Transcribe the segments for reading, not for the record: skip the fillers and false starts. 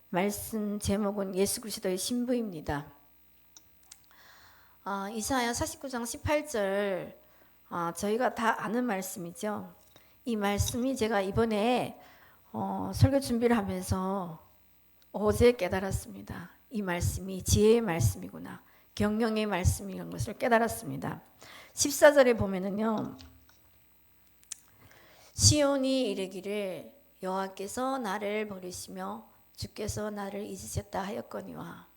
말씀 제목은 예수 그리스도의 신부입니다. 이사야 49장 18절 저희가 다 아는 말씀이죠. 이 말씀이 제가 이번에 설교 준비를 하면서 어제 깨달았습니다. 이 말씀이 지혜의 말씀이구나, 경영의 말씀이라는 것을 깨달았습니다. 14절에 보면은요, 시온이 이르기를 여호와께서 나를 버리시며 주께서 나를 잊으셨다 하였거니와.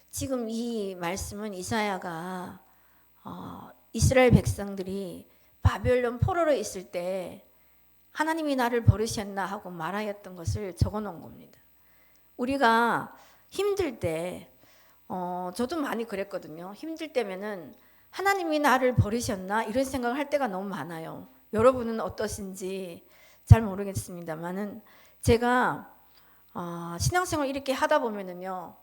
지금 이 말씀은 이사야가 이스라엘 백성들이 바벨론 포로로 있을 때 하나님이 나를 버리셨나 하고 말하였던 것을 적어 놓은 겁니다. 우리가 힘들 때 저도 많이 그랬거든요. 힘들 때면은 하나님이 나를 버리셨나 이런 생각을 할 때가 너무 많아요. 여러분은 어떠신지 잘 모르겠습니다만은 제가 신앙생활 이렇게 하다 보면은요,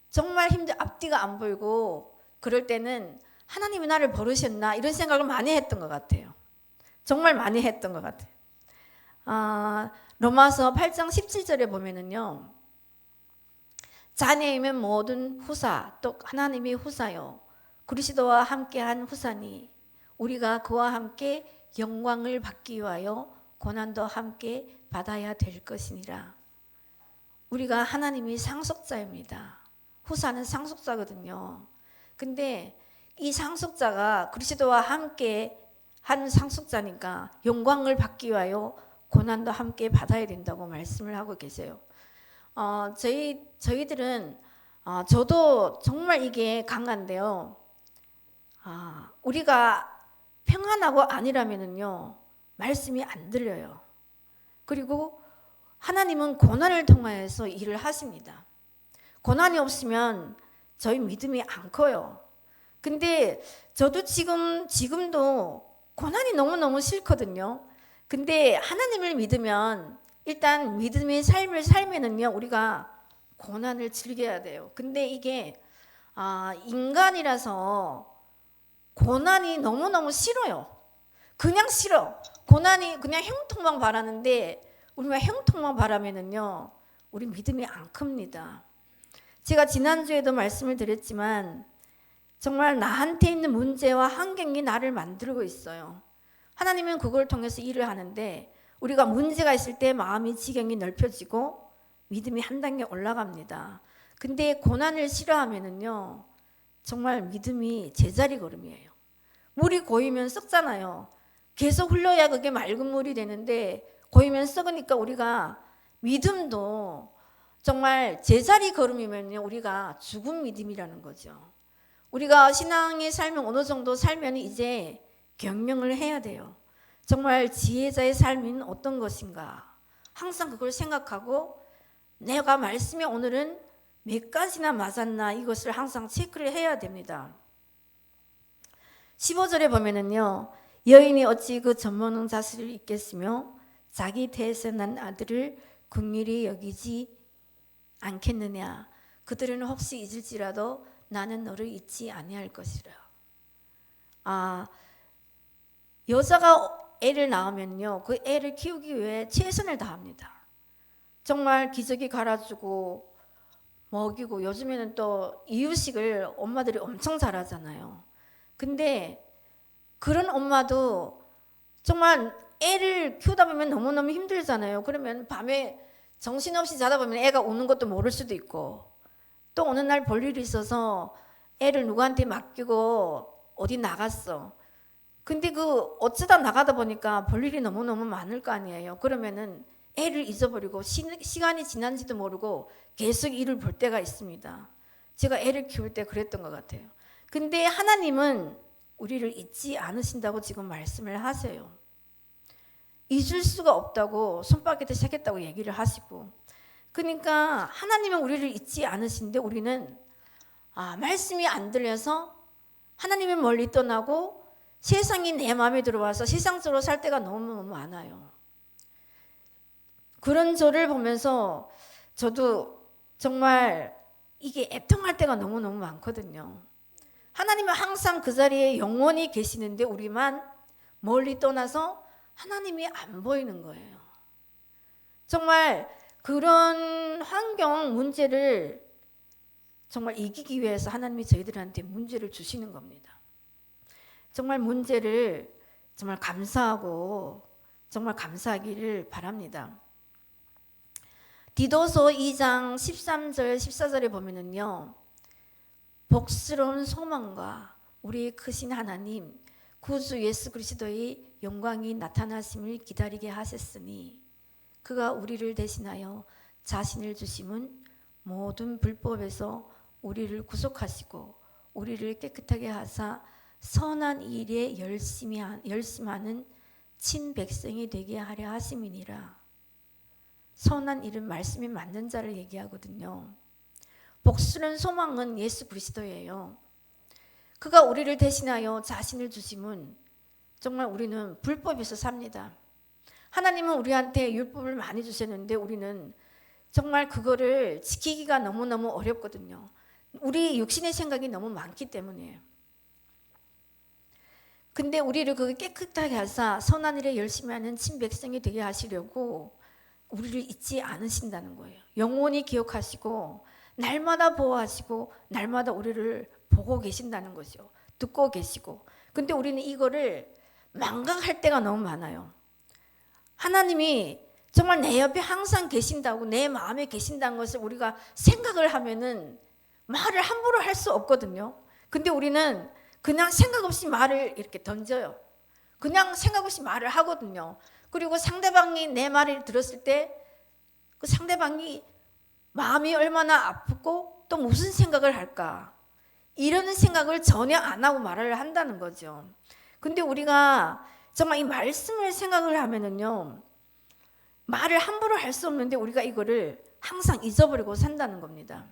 정말 앞뒤가 안 보이고 그럴 때는 하나님이 나를 버리셨나 이런 생각을 많이 했던 것 같아요. 정말 많이 했던 것 같아요. 로마서 8장 17절에 보면은요, 자녀이면 모든 후사, 또 하나님이 후사요, 그리스도와 함께한 후사니 우리가 그와 함께 영광을 받기 위하여 고난도 함께 받아야 될 것이니라. 우리가 하나님이 상속자입니다. 후사는 상속자거든요. 근데 이 상속자가 그리스도와 함께 한 상속자니까 영광을 받기 위하여 고난도 함께 받아야 된다고 말씀을 하고 계세요. 저희들은 저도 정말 이게 강한데요. 우리가 평안하고 아니라면은요, 말씀이 안 들려요. 그리고 하나님은 고난을 통하여서 일을 하십니다. 고난이 없으면 저희 믿음이 안 커요. 근데 저도 지금도 고난이 너무너무 싫거든요. 근데 하나님을 믿으면 일단 믿음의 삶을 살면은요, 우리가 고난을 즐겨야 돼요. 근데 이게 인간이라서 고난이 너무너무 싫어요. 그냥 싫어. 고난이 그냥 형통만 바라는데, 우리가 형통만 바라면은요, 우리 믿음이 안 큽니다. 제가 지난주에도 말씀을 드렸지만 정말 나한테 있는 문제와 환경이 나를 만들고 있어요. 하나님은 그걸 통해서 일을 하는데, 우리가 문제가 있을 때 마음이 지경이 넓혀지고 믿음이 한 단계 올라갑니다. 근데 고난을 싫어하면은요, 정말 믿음이 제자리 걸음이에요. 물이 고이면 썩잖아요. 계속 흘러야 그게 맑은 물이 되는데 고이면 썩으니까 우리가 믿음도 정말 제자리 걸음이면요, 우리가 죽은 믿음이라는 거죠. 우리가 신앙의 삶을 어느 정도 살면 이제 경영을 해야 돼요. 정말 지혜자의 삶은 어떤 것인가, 항상 그걸 생각하고 내가 말씀에 오늘은 몇 가지나 맞았나 이것을 항상 체크를 해야 됩니다. 15절에 보면은요, 여인이 어찌 그 젖먹는 자식을 잊겠으며 자기 태에서 난 아들을 긍휼히 여기지 않겠느냐. 그들은 혹시 잊을지라도 나는 너를 잊지 아니할 것이라. 여자가 애를 낳으면요, 그 애를 키우기 위해 최선을 다합니다. 정말 기저귀 갈아주고 먹이고, 요즘에는 또 이유식을 엄마들이 엄청 잘하잖아요. 근데 그런 엄마도 정말 애를 키우다 보면 너무너무 힘들잖아요. 그러면 밤에 정신없이 자다 보면 애가 우는 것도 모를 수도 있고, 또 어느 날 볼일이 있어서 애를 누구한테 맡기고 어디 나갔어. 근데 어쩌다 나가다 보니까 볼일이 너무너무 많을 거 아니에요. 그러면은 애를 잊어버리고 시간이 지난지도 모르고 계속 일을 볼 때가 있습니다. 제가 애를 키울 때 그랬던 것 같아요. 근데 하나님은 우리를 잊지 않으신다고 지금 말씀을 하세요. 잊을 수가 없다고 손바닥에 새겼다고 얘기를 하시고, 그러니까 하나님은 우리를 잊지 않으신데 우리는 말씀이 안 들려서 하나님을 멀리 떠나고 세상이 내 마음에 들어와서 세상적으로 살 때가 너무 많아요. 그런 저를 보면서 저도 정말 이게 애통할 때가 너무너무 많거든요. 하나님은 항상 그 자리에 영원히 계시는데 우리만 멀리 떠나서 하나님이 안 보이는 거예요. 정말 그런 환경 문제를 정말 이기기 위해서 하나님이 저희들한테 문제를 주시는 겁니다. 정말 문제를 정말 감사하고 정말 감사하기를 바랍니다. 디도서 2장 13절 14절에 보면은요, 복스러운 소망과 우리 크신 하나님 구주 예수 그리스도의 영광이 나타나심을 기다리게 하셨으니 그가 우리를 대신하여 자신을 주심은 모든 불법에서 우리를 구속하시고 우리를 깨끗하게 하사 선한 일에 열심하는 친백성이 되게 하려 하심이니라. 선한 일은 말씀이 맞는 자를 얘기하거든요. 복스러운 소망은 예수 그리스도예요. 그가 우리를 대신하여 자신을 주심은 정말 우리는 불법에서 삽니다. 하나님은 우리한테 율법을 많이 주셨는데 우리는 정말 그거를 지키기가 너무너무 어렵거든요. 우리 육신의 생각이 너무 많기 때문이에요. 근데 우리를 그게 깨끗하게 하사 선한 일에 열심히 하는 친백성이 되게 하시려고 우리를 잊지 않으신다는 거예요. 영원히 기억하시고 날마다 보호하시고 날마다 우리를 보고 계신다는 거죠. 듣고 계시고. 근데 우리는 이거를 망각할 때가 너무 많아요. 하나님이 정말 내 옆에 항상 계신다고, 내 마음에 계신다는 것을 우리가 생각을 하면은 말을 함부로 할 수 없거든요. 근데 우리는 그냥 생각 없이 말을 이렇게 던져요. 그냥 생각 없이 말을 하거든요. 그리고 상대방이 내 말을 들었을 때 그 상대방이 마음이 얼마나 아프고 또 무슨 생각을 할까, 이런 생각을 전혀 안 하고 말을 한다는 거죠. 근데 우리가 정말 이 말씀을 생각을 하면은요, 말을 함부로 할 수 없는데 우리가 이거를 항상 잊어버리고 산다는 겁니다.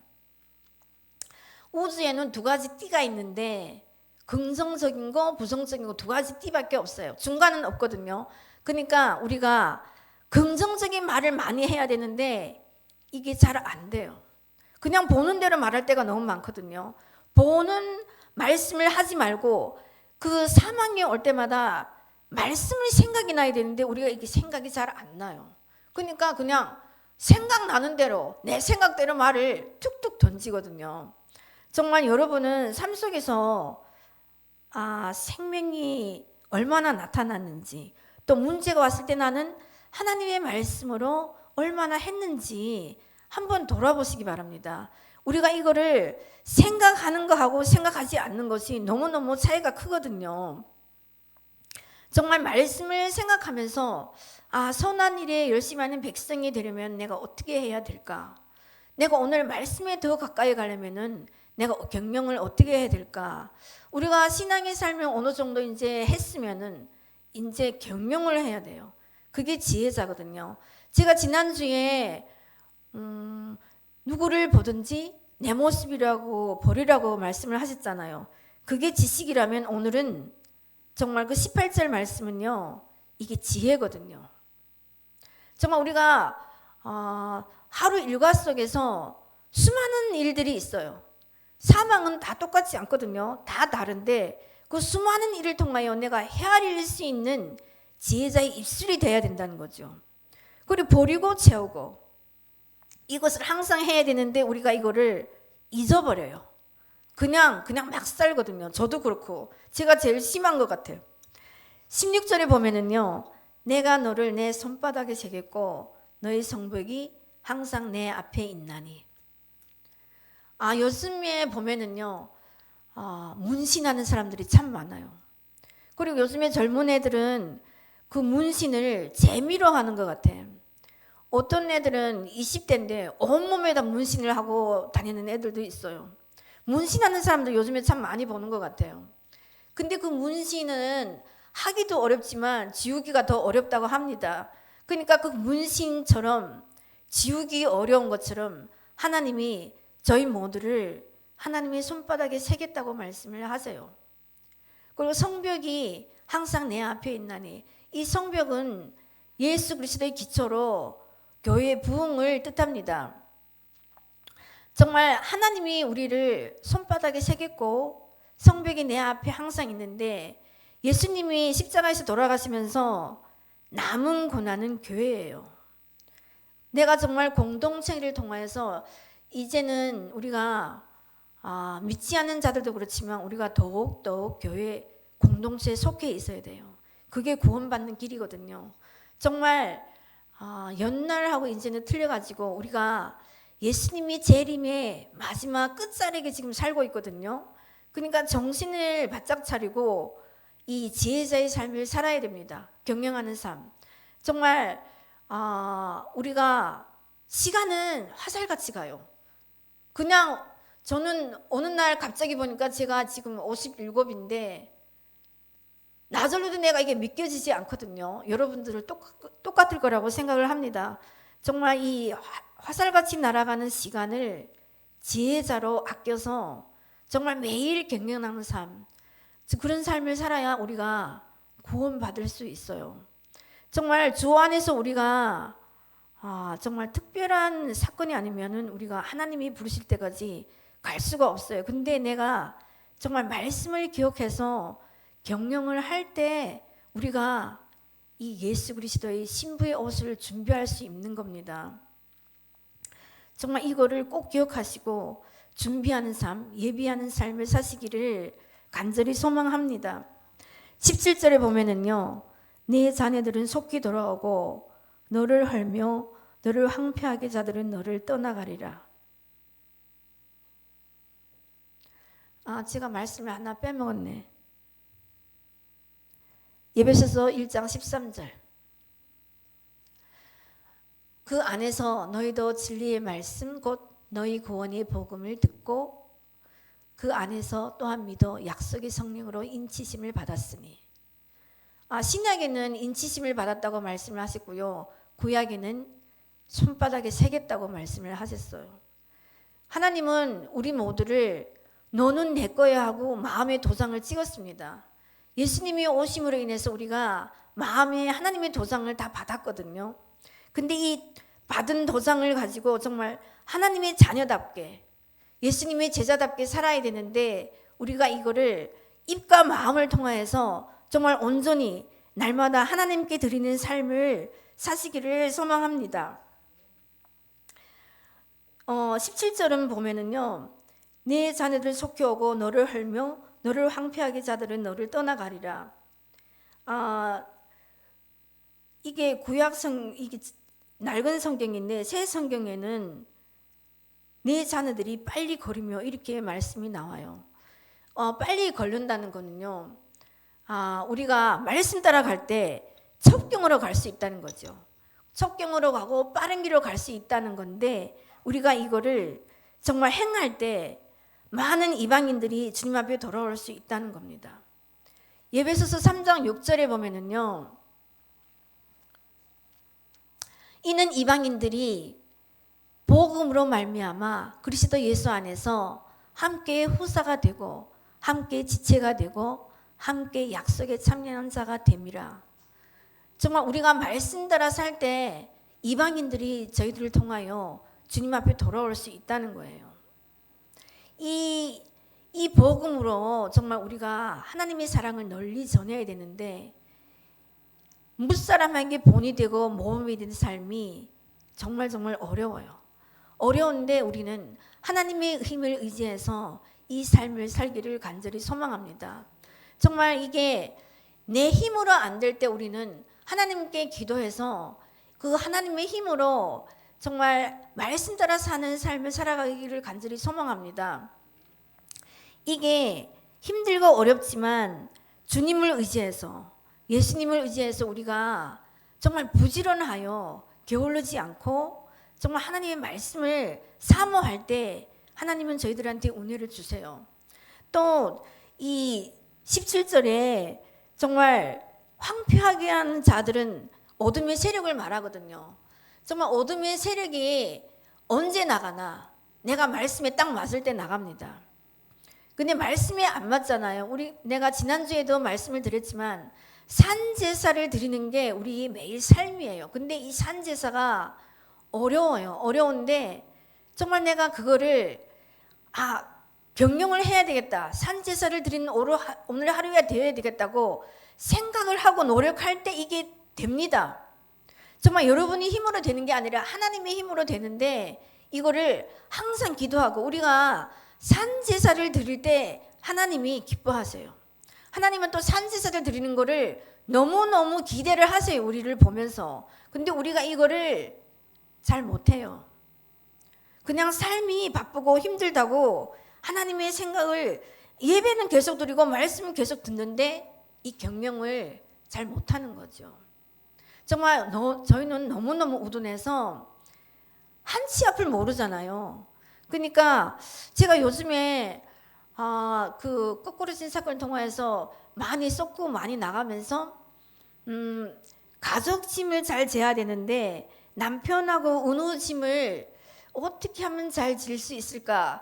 우주에는 두 가지 띠가 있는데 긍정적인 거, 부정적인 거 두 가지 띠밖에 없어요. 중간은 없거든요. 그러니까 우리가 긍정적인 말을 많이 해야 되는데 이게 잘 안 돼요. 그냥 보는 대로 말할 때가 너무 많거든요. 보는 말씀을 하지 말고 그 상황이 올 때마다 말씀을 생각이 나야 되는데 우리가 이게 생각이 잘 안 나요. 그러니까 그냥 생각나는 대로 내 생각대로 말을 툭툭 던지거든요. 정말 여러분은 삶 속에서 생명이 얼마나 나타났는지, 또 문제가 왔을 때 나는 하나님의 말씀으로 얼마나 했는지 한번 돌아보시기 바랍니다. 우리가 이거를 생각하는 거하고 생각하지 않는 것이 너무너무 차이가 크거든요. 정말 말씀을 생각하면서 선한 일에 열심히 하는 백성이 되려면 내가 어떻게 해야 될까? 내가 오늘 말씀에 더 가까이 가려면은 내가 경영을 어떻게 해야 될까? 우리가 신앙의 삶을 어느 정도 이제 했으면은 이제 경영을 해야 돼요. 그게 지혜자거든요. 제가 지난주에 누구를 보든지 내 모습이라고 버리라고 말씀을 하셨잖아요. 그게 지식이라면 오늘은 정말 그 18절 말씀은요, 이게 지혜거든요. 정말 우리가 하루 일과 속에서 수많은 일들이 있어요. 사망은 다 똑같지 않거든요. 다 다른데 그 수많은 일을 통하여 내가 헤아릴 수 있는 지혜자의 입술이 돼야 된다는 거죠. 그리고 버리고 채우고 이것을 항상 해야 되는데 우리가 이거를 잊어버려요. 그냥 막 살거든요. 저도 그렇고 제가 제일 심한 것 같아요. 16절에 보면은요, 내가 너를 내 손바닥에 새겼고 너의 성벽이 항상 내 앞에 있나니. 요즘에 보면은요, 문신하는 사람들이 참 많아요. 그리고 요즘에 젊은 애들은 그 문신을 재미로 하는 것 같아요. 어떤 애들은 20대인데 온몸에다 문신을 하고 다니는 애들도 있어요. 문신하는 사람들 요즘에 참 많이 보는 것 같아요. 근데 그 문신은 하기도 어렵지만 지우기가 더 어렵다고 합니다. 그러니까 그 문신처럼 지우기 어려운 것처럼 하나님이 저희 모두를 하나님의 손바닥에 새겼다고 말씀을 하세요. 그리고 성벽이 항상 내 앞에 있나니, 이 성벽은 예수 그리스도의 기초로 교회의 부흥을 뜻합니다. 정말 하나님이 우리를 손바닥에 새겼고 성벽이 내 앞에 항상 있는데, 예수님이 십자가에서 돌아가시면서 남은 고난은 교회예요. 내가 정말 공동체를 통해서 이제는 우리가 믿지 않는 자들도 그렇지만 우리가 더욱더욱 교회 공동체에 속해 있어야 돼요. 그게 구원받는 길이거든요. 정말 옛날하고 이제는 틀려가지고 우리가 예수님이 재림의 마지막 끝자락에 지금 살고 있거든요. 그러니까 정신을 바짝 차리고 이 지혜자의 삶을 살아야 됩니다. 경영하는 삶. 정말 우리가 시간은 화살같이 가요. 그냥 저는 어느 날 갑자기 보니까 제가 지금 57인데 나절로도 내가 이게 믿겨지지 않거든요. 여러분들은 똑같을 거라고 생각을 합니다. 정말 이 화살같이 날아가는 시간을 지혜자로 아껴서 정말 매일 경영하는 삶, 그런 삶을 살아야 우리가 구원받을 수 있어요. 정말 주 안에서 우리가 정말 특별한 사건이 아니면은 우리가 하나님이 부르실 때까지 갈 수가 없어요. 근데 내가 정말 말씀을 기억해서 경영을 할 때 우리가 이 예수 그리스도의 신부의 옷을 준비할 수 있는 겁니다. 정말 이거를 꼭 기억하시고 준비하는 삶, 예비하는 삶을 사시기를 간절히 소망합니다. 17절에 보면은요, 네 자녀들은 속히 돌아오고 너를 헐며 너를 황폐하게 자들은 너를 떠나가리라. 제가 말씀을 하나 빼먹었네. 에베소서 1장 13절. 그 안에서 너희도 진리의 말씀 곧 너희 구원의 복음을 듣고 그 안에서 또한 믿어 약속의 성령으로 인치심을 받았으니. 신약에는 인치심을 받았다고 말씀을 하셨고요. 구약에는 손바닥에 새겼다고 말씀을 하셨어요. 하나님은 우리 모두를 너는 내 거야 하고 마음의 도장을 찍었습니다. 예수님이 오심으로 인해서 우리가 마음에 하나님의 도장을 다 받았거든요. 근데 이 받은 도장을 가지고 정말 하나님의 자녀답게 예수님의 제자답게 살아야 되는데 우리가 이거를 입과 마음을 통하여서 정말 온전히 날마다 하나님께 드리는 삶을 사시기를 소망합니다. 17절은 보면은요, 네 자녀들 속히 오고 너를 헐며 너를 황폐하게 자들은 너를 떠나가리라. 이게 이게 낡은 성경인데 새 성경에는 네 자녀들이 빨리 걸으며 이렇게 말씀이 나와요. 빨리 걸른다는 거는요, 우리가 말씀 따라갈 때 첩경으로 갈 수 있다는 거죠. 첩경으로 가고 빠른 길로 갈 수 있다는 건데 우리가 이거를 정말 행할 때 많은 이방인들이 주님 앞에 돌아올 수 있다는 겁니다. 에베소서 3장 6절에 보면은요, 이는 이방인들이 복음으로 말미암아 그리스도 예수 안에서 함께 후사가 되고 함께 지체가 되고 함께 약속에 참여하는 자가 됨이라. 정말 우리가 말씀 따라 살 때 이방인들이 저희들을 통하여 주님 앞에 돌아올 수 있다는 거예요. 이 복음으로 정말 우리가 하나님의 사랑을 널리 전해야 되는데 무사람에게 본이 되고 모험이 되는 삶이 정말 어려워요. 어려운데 우리는 하나님의 힘을 의지해서 이 삶을 살기를 간절히 소망합니다. 정말 이게 내 힘으로 안 될 때 우리는 하나님께 기도해서 그 하나님의 힘으로 정말 말씀 따라 사는 삶을 살아가기를 간절히 소망합니다. 이게 힘들고 어렵지만 주님을 의지해서 예수님을 의지해서 우리가 정말 부지런하여 게을르지 않고 정말 하나님의 말씀을 사모할 때 하나님은 저희들한테 은혜를 주세요. 또 이 17절에 정말 황폐하게 하는 자들은 어둠의 세력을 말하거든요. 정말 어둠의 세력이 언제 나가나 내가 말씀에 딱 맞을 때 나갑니다. 근데 말씀에 안 맞잖아요. 내가 지난주에도 말씀을 드렸지만 산제사를 드리는 게 우리 매일 삶이에요. 근데 이 산제사가 어려워요. 어려운데 정말 내가 그거를 경영을 해야 되겠다. 산제사를 드리는 오늘 하루가 되어야 되겠다고 생각을 하고 노력할 때 이게 됩니다. 정말 여러분이 힘으로 되는 게 아니라 하나님의 힘으로 되는데, 이거를 항상 기도하고 우리가 산제사를 드릴 때 하나님이 기뻐하세요. 하나님은 또 산제사를 드리는 거를 너무너무 기대를 하세요, 우리를 보면서. 근데 우리가 이거를 잘 못해요. 그냥 삶이 바쁘고 힘들다고 하나님의 생각을, 예배는 계속 드리고 말씀은 계속 듣는데 이 경영을 잘 못하는 거죠. 정말 저희는 너무너무 우둔해서 한치 앞을 모르잖아요. 그러니까 제가 요즘에 그 거꾸로진 사건을 통해서 많이 쏟고 많이 나가면서 가족 짐을 잘 져야 되는데 남편하고 은우 짐을 어떻게 하면 잘 질 수 있을까,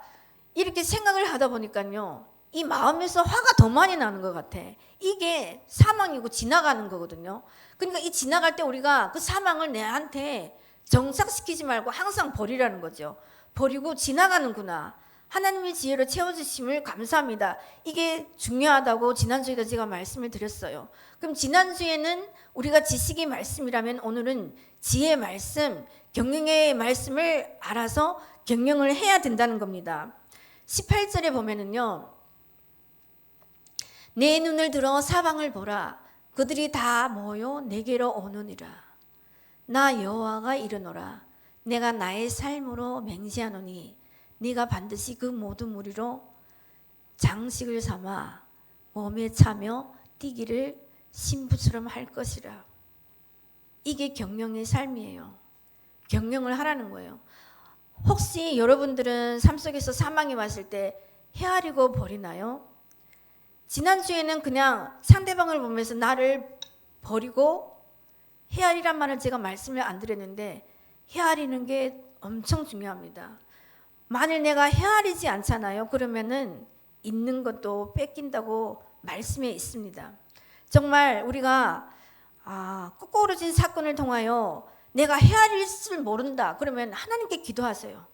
이렇게 생각을 하다 보니까요, 이 마음에서 화가 더 많이 나는 것 같아. 이게 사망이고 지나가는 거거든요. 그러니까 이 지나갈 때 우리가 그 사망을 내한테 정착시키지 말고 항상 버리라는 거죠. 버리고 지나가는구나. 하나님의 지혜로 채워주심을 감사합니다. 이게 중요하다고 지난주에도 제가 말씀을 드렸어요. 그럼 지난주에는 우리가 지식의 말씀이라면 오늘은 지혜의 말씀, 경영의 말씀을 알아서 경영을 해야 된다는 겁니다. 18절에 보면은요, 내 눈을 들어 사방을 보라. 그들이 다 모여 내게로 오느니라. 나 여호와가 이르노라. 내가 나의 삶으로 맹세하노니 네가 반드시 그 모든 무리로 장식을 삼아 몸에 차며 뛰기를 신부처럼 할 것이라. 이게 경영의 삶이에요. 경영을 하라는 거예요. 혹시 여러분들은 삶 속에서 사망이 왔을 때 헤아리고 버리나요? 지난주에는 그냥 상대방을 보면서 나를 버리고 헤아리란 말을 제가 말씀을 안 드렸는데, 헤아리는 게 엄청 중요합니다. 만일 내가 헤아리지 않잖아요. 그러면은 있는 것도 뺏긴다고 말씀에 있습니다. 정말 우리가 거꾸로진 사건을 통하여 내가 헤아릴 줄 모른다 그러면 하나님께 기도하세요.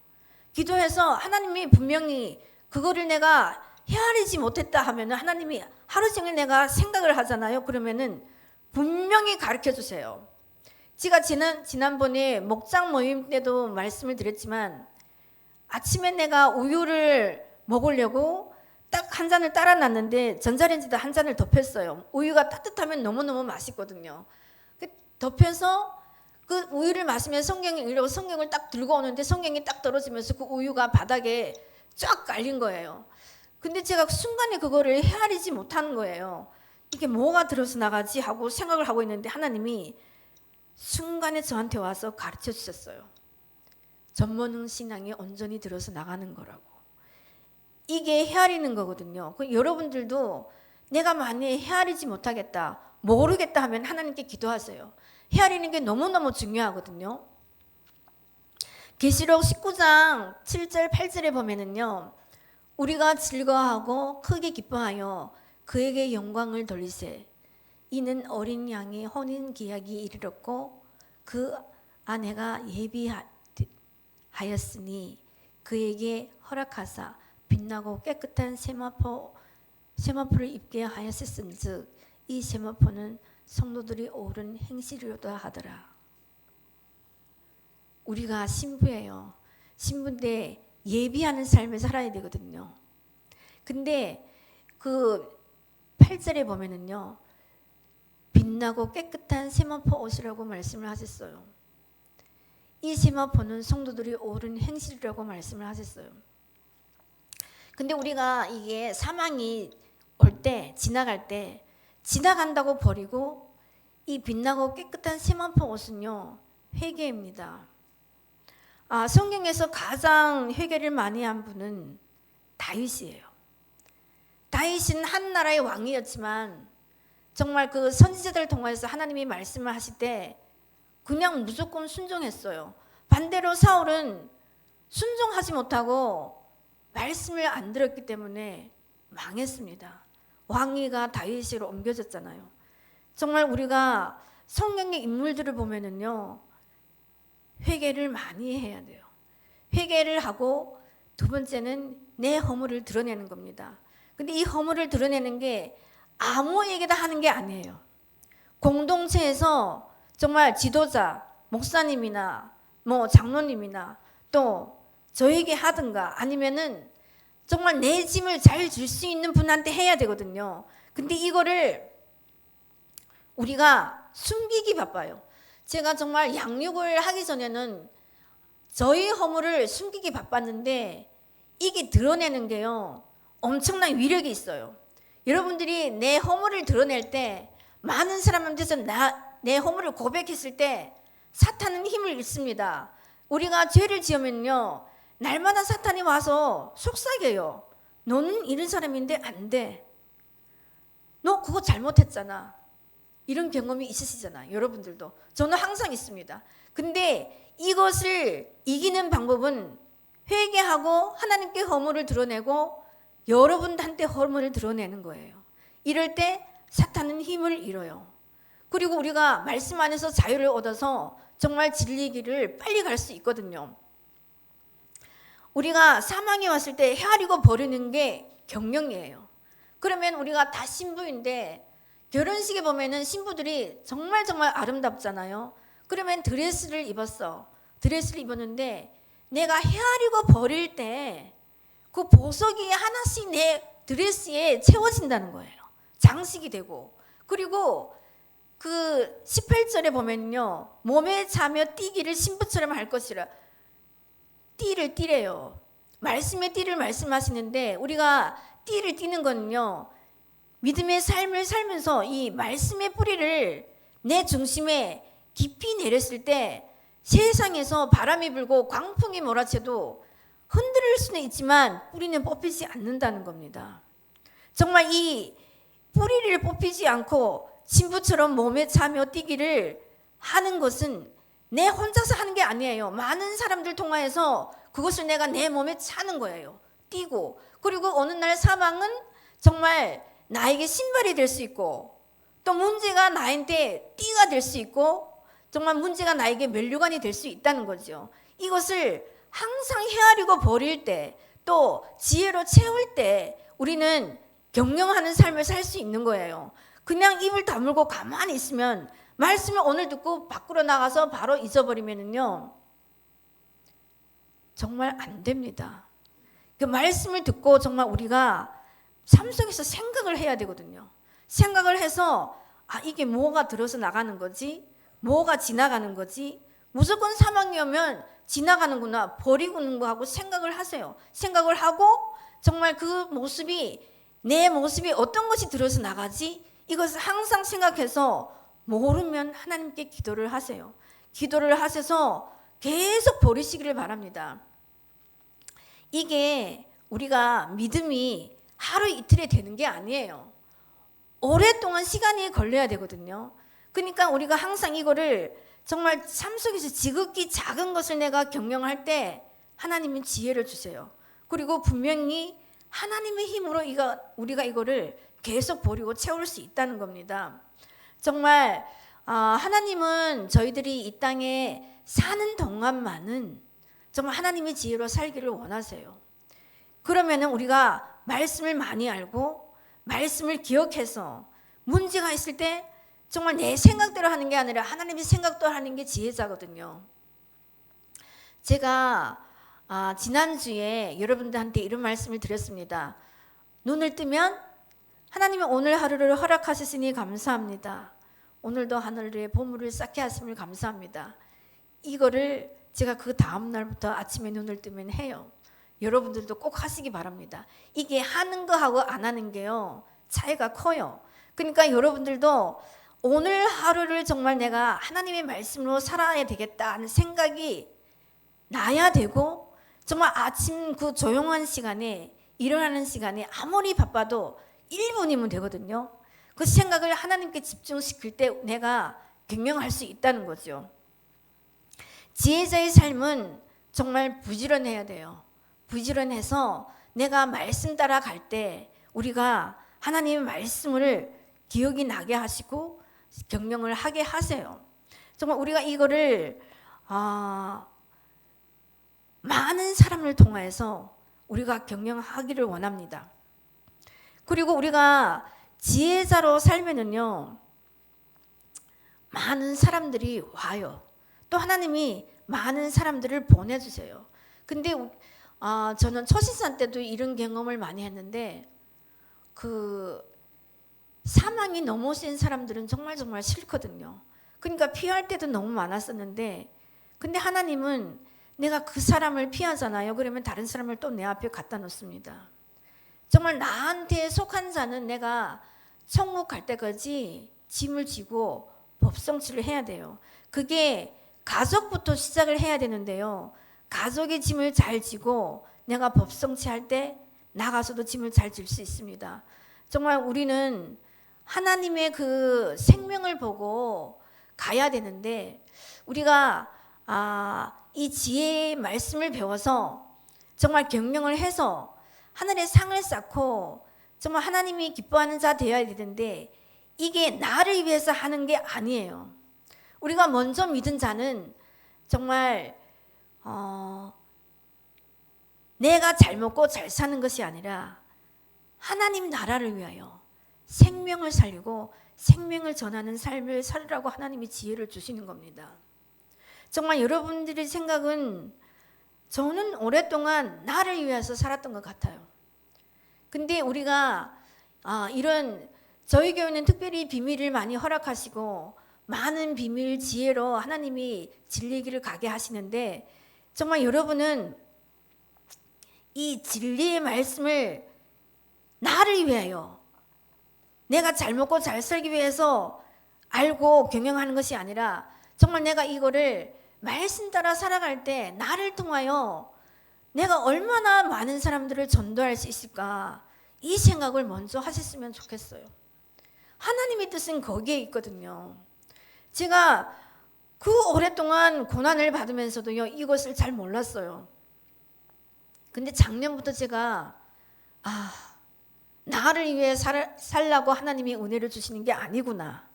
기도해서 하나님이 분명히 그거를 내가 헤아리지 못했다 하면 하나님이 하루 종일 내가 생각을 하잖아요. 그러면은 분명히 가르쳐 주세요. 제가 지난번에 목장 모임 때도 말씀을 드렸지만, 아침에 내가 우유를 먹으려고 딱 한 잔을 따라 놨는데 전자레인지에다 한 잔을 덮였어요. 우유가 따뜻하면 너무너무 맛있거든요. 덮여서 그 우유를 마시면 성경을 읽으려고 성경을 딱 들고 오는데 성경이 딱 떨어지면서 그 우유가 바닥에 쫙 깔린 거예요. 근데 제가 순간에 그거를 헤아리지 못하는 거예요. 이게 뭐가 들어서 나가지 하고 생각을 하고 있는데 하나님이 순간에 저한테 와서 가르쳐 주셨어요. 전문응 신앙이 온전히 들어서 나가는 거라고. 이게 헤아리는 거거든요. 여러분들도 내가 만약에 헤아리지 못하겠다, 모르겠다 하면 하나님께 기도하세요. 헤아리는 게 너무너무 중요하거든요. 계시록 19장 7절 8절에 보면은요, 우리가 즐거워하고 크게 기뻐하여 그에게 영광을 돌리세. 이는 어린 양의 혼인 기약이 이르렀고 그 아내가 예비하였으니 그에게 허락하사 빛나고 깨끗한 세마포를 입게 하였을진즉 이 세마포는 성도들이 옳은 행실이로다 하더라. 우리가 신부예요. 신부인데 예비하는 삶을 살아야 되거든요. 근데 그 8절에 보면은요, 빛나고 깨끗한 세마포 옷이라고 말씀을 하셨어요. 이 세마포는 성도들이 옳은 행실이라고 말씀을 하셨어요. 근데 우리가 이게 사망이 올 때, 지나갈 때 지나간다고 버리고, 이 빛나고 깨끗한 세마포 옷은요, 회개입니다. 성경에서 가장 회개를 많이 한 분은 다윗이에요. 다윗은 한 나라의 왕이었지만 정말 그 선지자들을 통해서 하나님이 말씀을 하실 때 그냥 무조건 순종했어요. 반대로 사울은 순종하지 못하고 말씀을 안 들었기 때문에 망했습니다. 왕위가 다윗으로 옮겨졌잖아요. 정말 우리가 성경의 인물들을 보면은요, 회개를 많이 해야 돼요. 회개를 하고 두 번째는 내 허물을 드러내는 겁니다. 근데 이 허물을 드러내는 게 아무에게나 하는 게 아니에요. 공동체에서 정말 지도자, 목사님이나 뭐 장로님이나 또 저에게 하든가 아니면은 정말 내 짐을 잘 줄 수 있는 분한테 해야 되거든요. 근데 이거를 우리가 숨기기 바빠요. 제가 정말 양육을 하기 전에는 저희 허물을 숨기기 바빴는데 이게 드러내는 게요, 엄청난 위력이 있어요. 여러분들이 내 허물을 드러낼 때, 많은 사람한테서 내 허물을 고백했을 때 사탄은 힘을 잃습니다. 우리가 죄를 지으면요, 날마다 사탄이 와서 속삭여요. 너는 이런 사람인데 안 돼. 너 그거 잘못했잖아. 이런 경험이 있으시잖아요. 여러분들도. 저는 항상 있습니다. 근데 이것을 이기는 방법은 회개하고 하나님께 허물을 드러내고 여러분한테 허물을 드러내는 거예요. 이럴 때 사탄은 힘을 잃어요. 그리고 우리가 말씀 안에서 자유를 얻어서 정말 진리 길을 빨리 갈 수 있거든요. 우리가 사망이 왔을 때 헤아리고 버리는 게 경영이에요. 그러면 우리가 다 신부인데 결혼식에 보면은 신부들이 정말 아름답잖아요. 그러면 드레스를 입었어. 드레스를 입었는데 내가 헤아리고 버릴 때 그 보석이 하나씩 내 드레스에 채워진다는 거예요. 장식이 되고. 그리고 그 18절에 보면요, 몸에 차며 뛰기를 신부처럼 할 것이라. 띠를 띠래요. 말씀의 띠를 말씀하시는데 우리가 띠를 띠는 거는요, 믿음의 삶을 살면서 이 말씀의 뿌리를 내 중심에 깊이 내렸을 때 세상에서 바람이 불고 광풍이 몰아쳐도 흔들릴 수는 있지만 뿌리는 뽑히지 않는다는 겁니다. 정말 이 뿌리를 뽑히지 않고 신부처럼 몸에 차며 뛰기를 하는 것은 내 혼자서 하는 게 아니에요. 많은 사람들 통하여서 그것을 내가 내 몸에 차는 거예요. 뛰고. 그리고 어느 날 사망은 정말 나에게 신발이 될 수 있고, 또 문제가 나한테 띠가 될 수 있고, 정말 문제가 나에게 면류관이 될 수 있다는 거죠. 이것을 항상 헤아리고 버릴 때, 또 지혜로 채울 때 우리는 경영하는 삶을 살 수 있는 거예요. 그냥 입을 다물고 가만히 있으면, 말씀을 오늘 듣고 밖으로 나가서 바로 잊어버리면은요, 정말 안 됩니다. 그 말씀을 듣고 정말 우리가 삶 속에서 생각을 해야 되거든요. 생각을 해서 이게 뭐가 들어서 나가는 거지? 뭐가 지나가는 거지? 무조건 사망이 오면 지나가는구나, 버리고는 거 하고 생각을 하세요. 생각을 하고 정말 그 모습이, 내 모습이 어떤 것이 들어서 나가지? 이것을 항상 생각해서 모르면 하나님께 기도를 하세요. 기도를 하셔서 계속 버리시기를 바랍니다. 이게 우리가 믿음이 하루 이틀에 되는 게 아니에요. 오랫동안 시간이 걸려야 되거든요. 그러니까 우리가 항상 이거를 정말 삶 속에서 지극히 작은 것을 내가 경영할 때 하나님은 지혜를 주세요. 그리고 분명히 하나님의 힘으로 우리가 이거를 계속 버리고 채울 수 있다는 겁니다. 정말 하나님은 저희들이 이 땅에 사는 동안만은 정말 하나님의 지혜로 살기를 원하세요. 그러면은 우리가 말씀을 많이 알고 말씀을 기억해서 문제가 있을 때 정말 내 생각대로 하는 게 아니라 하나님의 생각대로 하는 게 지혜자거든요. 제가 지난주에 여러분들한테 이런 말씀을 드렸습니다. 눈을 뜨면 하나님이 오늘 하루를 허락하셨으니 감사합니다. 오늘도 하늘의 보물을 쌓게 하심을 감사합니다. 이거를 제가 그 다음 날부터 아침에 눈을 뜨면 해요. 여러분들도 꼭 하시기 바랍니다. 이게 하는 거하고 안 하는 게요, 차이가 커요. 그러니까 여러분들도 오늘 하루를 정말 내가 하나님의 말씀으로 살아야 되겠다 하는 생각이 나야 되고, 정말 아침 그 조용한 시간에, 일어나는 시간에 아무리 바빠도 1분이면 되거든요. 그 생각을 하나님께 집중시킬 때 내가 경영할 수 있다는 거죠. 지혜자의 삶은 정말 부지런해야 돼요. 부지런해서 내가 말씀 따라 갈 때 우리가 하나님의 말씀을 기억이 나게 하시고 경영을 하게 하세요. 정말 우리가 이거를 많은 사람을 통해서 우리가 경영하기를 원합니다. 그리고 우리가 지혜자로 살면은요, 많은 사람들이 와요. 또 하나님이 많은 사람들을 보내주세요. 근데 저는 초신산 때도 이런 경험을 많이 했는데 그 사망이 너무 센 사람들은 정말 싫거든요. 그러니까 피할 때도 너무 많았었는데 근데 하나님은 내가 그 사람을 피하잖아요. 그러면 다른 사람을 또 내 앞에 갖다 놓습니다. 정말 나한테 속한 자는 내가 천국 갈 때까지 짐을 지고 법성치를 해야 돼요. 그게 가족부터 시작을 해야 되는데요. 가족의 짐을 잘 지고 내가 법성치 할 때 나가서도 짐을 잘 질 수 있습니다. 정말 우리는 하나님의 그 생명을 보고 가야 되는데 우리가 이 지혜의 말씀을 배워서 정말 경영을 해서 하늘의 상을 쌓고 정말 하나님이 기뻐하는 자 되어야 되는데 이게 나를 위해서 하는 게 아니에요. 우리가 먼저 믿은 자는 정말 내가 잘 먹고 잘 사는 것이 아니라 하나님 나라를 위하여 생명을 살리고 생명을 전하는 삶을 살으라고 하나님이 지혜를 주시는 겁니다. 정말 여러분들의 생각은 저는 오랫동안 나를 위해서 살았던 것 같아요. 근데 우리가 이런 저희 교회는 특별히 비밀을 많이 허락하시고 많은 비밀 지혜로 하나님이 진리의 길을 가게 하시는데 정말 여러분은 이 진리의 말씀을 나를 위하여 내가 잘 먹고 잘 살기 위해서 알고 경영하는 것이 아니라 정말 내가 이거를 말씀 따라 살아갈 때 나를 통하여 내가 얼마나 많은 사람들을 전도할 수 있을까 이 생각을 먼저 하셨으면 좋겠어요. 하나님의 뜻은 거기에 있거든요. 제가 그 오랫동안 고난을 받으면서도요 이것을 잘 몰랐어요. 근데 작년부터 제가 나를 위해 살라고 하나님이 은혜를 주시는 게 아니구나.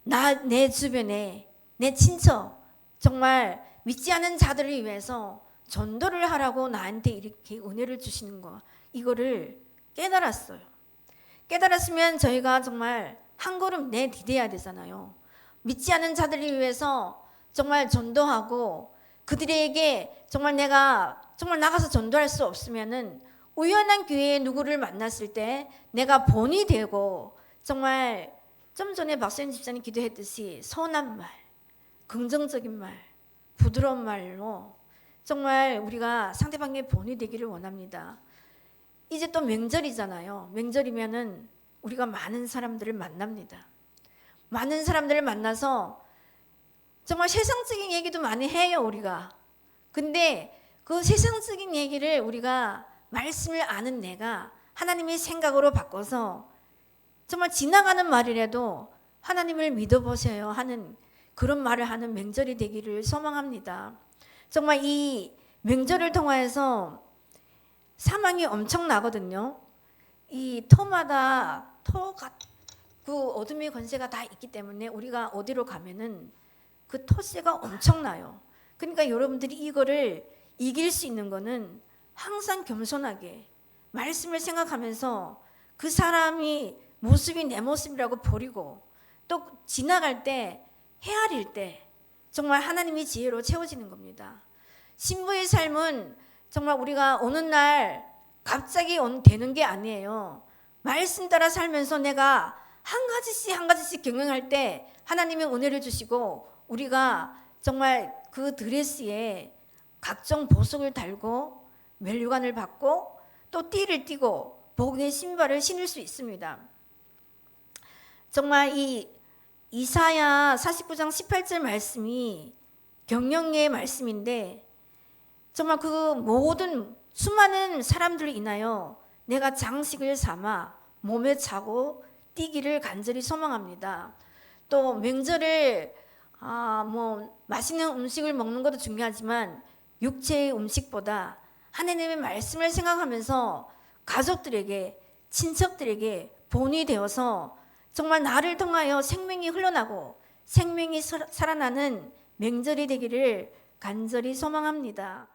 내 주변에 내 친척 정말 믿지 않은 자들을 위해서 전도를 하라고 나한테 이렇게 은혜를 주시는 거 이거를 깨달았어요. 깨달았으면 저희가 정말 한 걸음 내디뎌야 되잖아요. 믿지 않은 자들을 위해서 정말 전도하고 그들에게 정말 내가 정말 나가서 전도할 수 없으면은 우연한 기회에 누구를 만났을 때 내가 본이 되고 정말 좀 전에 박수현 집사님 기도했듯이 선한 말, 긍정적인 말, 부드러운 말로 정말 우리가 상대방의 본이 되기를 원합니다. 이제 또 명절이잖아요. 명절이면은 우리가 많은 사람들을 만납니다. 많은 사람들을 만나서 정말 세상적인 얘기도 많이 해요, 우리가. 근데 그 세상적인 얘기를 우리가 말씀을 아는 내가 하나님의 생각으로 바꿔서 정말 지나가는 말이라도 하나님을 믿어보세요 하는 그런 말을 하는 명절이 되기를 소망합니다. 정말 이 명절을 통해서 사망이 엄청 나거든요. 이 터마다 그 어둠의 권세가 다 있기 때문에 우리가 어디로 가면은 그 토세가 엄청나요. 그러니까 여러분들이 이거를 이길 수 있는 거는 항상 겸손하게 말씀을 생각하면서 그 사람이 모습이 내 모습이라고 버리고 또 지나갈 때 헤아릴 때 정말 하나님이 지혜로 채워지는 겁니다. 신부의 삶은 정말 우리가 어느 날 갑자기 되는 게 아니에요. 말씀 따라 살면서 내가 한 가지씩 경영할 때 하나님이 은혜를 주시고 우리가 정말 그 드레스에 각종 보석을 달고 멸류관을 받고 또 띠를 띠고 복의 신발을 신을 수 있습니다. 정말 이 이사야 49장 18절 말씀이 경영의 말씀인데 정말 그 모든 수많은 사람들로 인하여 내가 장식을 삼아 몸에 차고 뛰기를 간절히 소망합니다. 또 명절을 맛있는 음식을 먹는 것도 중요하지만 육체의 음식보다 하나님의 말씀을 생각하면서 가족들에게 친척들에게 본이 되어서 정말 나를 통하여 생명이 흘러나고 생명이 살아나는 명절이 되기를 간절히 소망합니다.